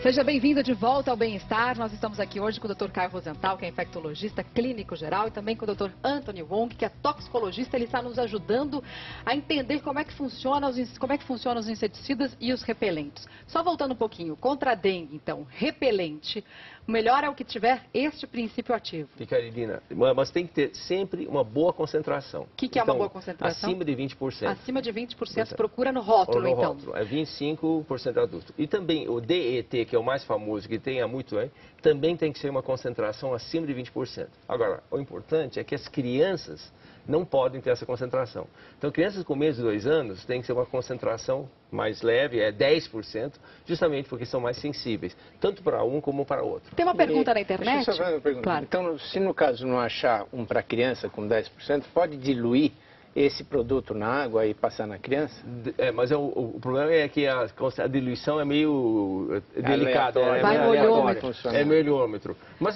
Seja bem-vindo de volta ao Bem-Estar. Nós estamos aqui hoje com o Dr. Caio Rosenthal, que é infectologista clínico geral, e também com o Dr. Anthony Wong, que é toxicologista. Ele está nos ajudando a entender como é que funcionam os inseticidas e os repelentes. Só voltando um pouquinho, contra a dengue, então, repelente, o melhor é o que tiver este princípio ativo. Picaridina, mas tem que ter sempre uma boa concentração. O que é uma boa concentração? Acima de 20%. Acima de 20%, procura no rótulo, então. Rótulo, é 25% adulto. E também o DET, que é o mais famoso, que tem há muito tempo, também tem que ser uma concentração acima de 20%. Agora, o importante é que as crianças não podem ter essa concentração. Então, crianças com menos de 2 anos têm que ser uma concentração mais leve, é 10%, justamente porque são mais sensíveis, tanto para um como para outro. Tem uma pergunta na internet? Deixa eu só fazer uma pergunta. Claro. Então, se no caso não achar um para criança com 10%, pode diluir esse produto na água e passar na criança? Mas o problema é que a diluição é meio delicada. Vai no olhômetro. É meio olhômetro. Mas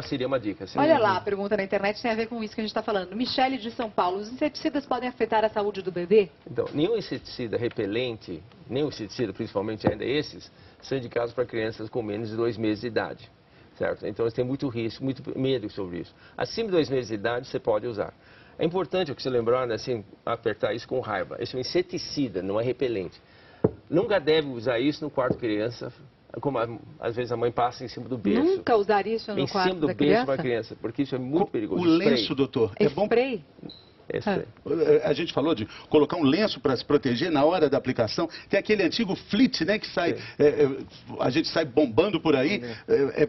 seria uma dica. Sim. Olha lá, a pergunta na internet tem a ver com isso que a gente está falando. Michele de São Paulo, os inseticidas podem afetar a saúde do bebê? Então, nenhum inseticida repelente, nenhum inseticida, principalmente ainda esses, são indicados para crianças com menos de 2 meses de idade. Certo? Então, eles têm muito risco, muito medo sobre isso. Acima de 2 meses de idade, você pode usar. É importante você lembrar, né, assim, apertar isso com raiva. Esse é um inseticida, não é repelente. Nunca deve usar isso no quarto criança, como às vezes a mãe passa em cima do berço. Nunca usar isso no quarto da criança? Em cima do berço para a criança, porque isso é muito perigoso. O lenço, doutor, é bom? Spray? A gente falou de colocar um lenço para se proteger na hora da aplicação. Tem aquele antigo flit, né, que sai, a gente sai bombando por aí.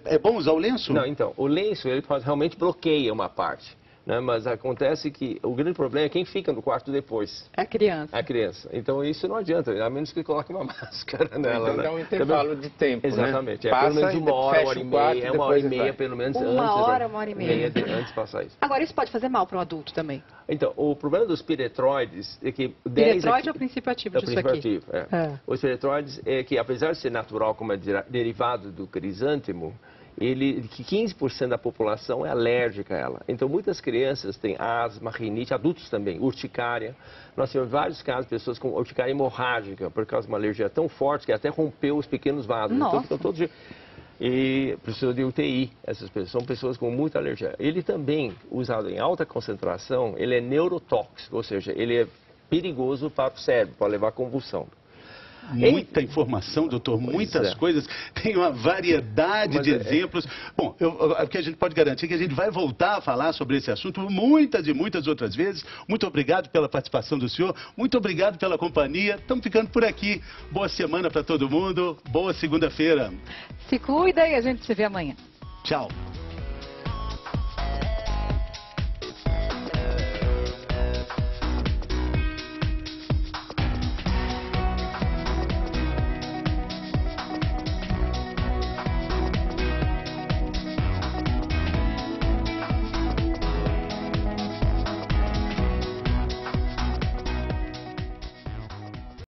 É bom usar o lenço? Não, então, o lenço ele realmente bloqueia uma parte. Né? Mas acontece que o grande problema é quem fica no quarto depois. É a criança. A criança. Então isso não adianta, a menos que coloque uma máscara nela. Então dá um intervalo de tempo, exatamente. Né? É pelo menos 1 hora, 1 hora e meia. É 1 hora e meia, pelo menos antes. 1 hora, 1 hora e meia. Antes de passar isso. Agora, isso pode fazer mal para um adulto também? Então, o problema dos piretroides é que... Piretroide é o princípio ativo disso aqui. Ativo, Os piretroides é que, apesar de ser natural como é derivado do crisântemo, que 15% da população é alérgica a ela. Então, muitas crianças têm asma, rinite, adultos também, urticária. Nós tivemos vários casos de pessoas com urticária hemorrágica, por causa de uma alergia tão forte que até rompeu os pequenos vasos. Nossa. Então, e precisou de UTI, essas pessoas, são pessoas com muita alergia. Ele também, usado em alta concentração, ele é neurotóxico, ou seja, ele é perigoso para o cérebro, para levar a convulsão. Muita informação, doutor, muitas coisas. Tem uma variedade de exemplos. Bom, o que a gente pode garantir é que a gente vai voltar a falar sobre esse assunto muitas e muitas outras vezes. Muito obrigado pela participação do senhor. Muito obrigado pela companhia. Estamos ficando por aqui. Boa semana para todo mundo. Boa segunda-feira. Se cuida e a gente se vê amanhã. Tchau.